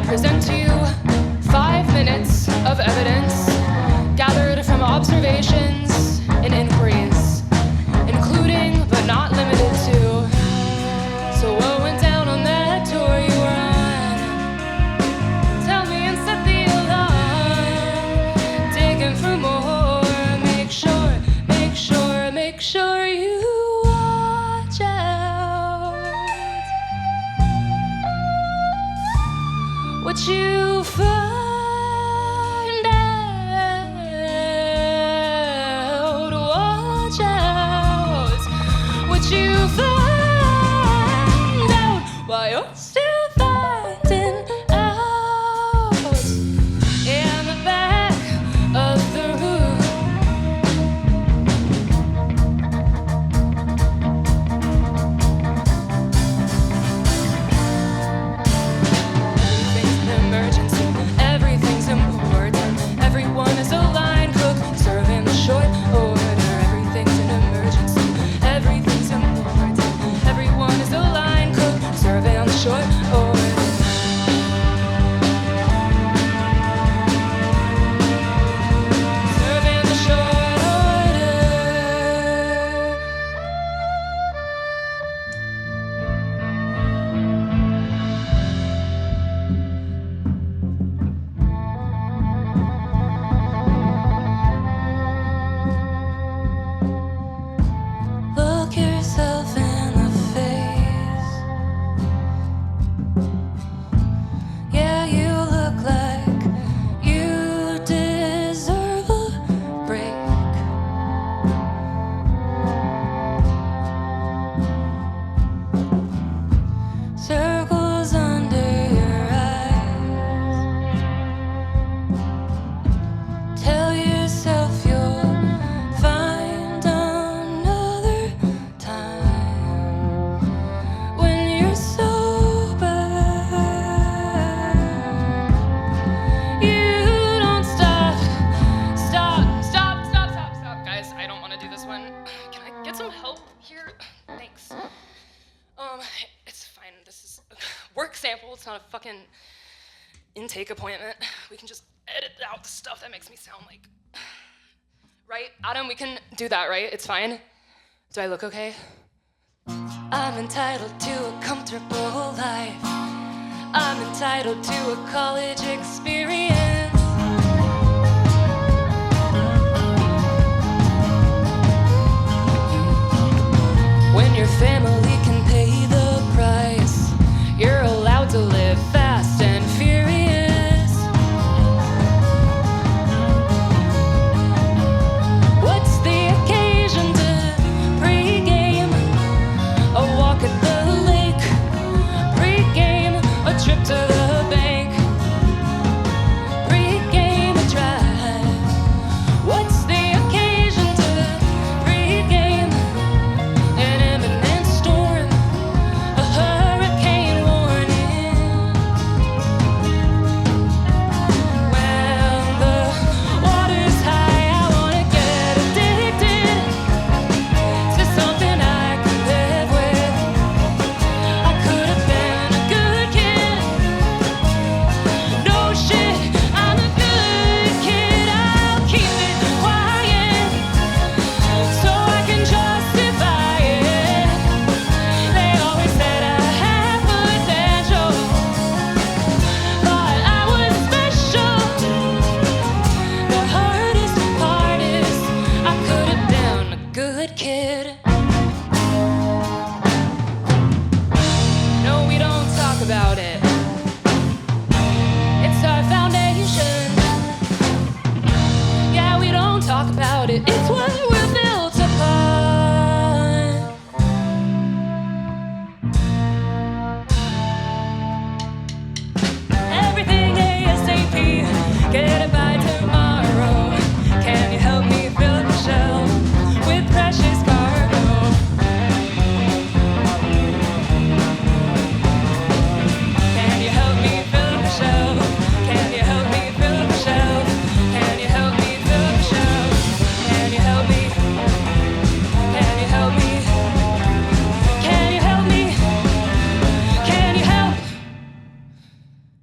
present to you 5 minutes of evidence gathered from observations and inquiries, including but not limited to. So what went down on that tour you were on? Tell me and set the alarm. Digging for more. Make sure you watch out. What you find out, watch out. What you find out while you're still finding out. In the back of the room. Everyone is a line cook, serving the short order. Everything's an emergency, everything's important. Everyone is a line cook, serving the short order. Serving the short order. Look yourself in the face. Yeah, you look like you deserve a break. Circles under your eyes. Tell yourself you'll find another time when you're sober. You don't stop. Guys, I don't want to do this one. Can I get some help here? Thanks. It's fine. This is a work sample. It's not a fucking intake appointment. We can just edit out the stuff that makes me sound like... Right? Adam, we can do that, right? It's fine? Do I look okay? I'm entitled to a comfortable life. I'm entitled to a college experience. When your family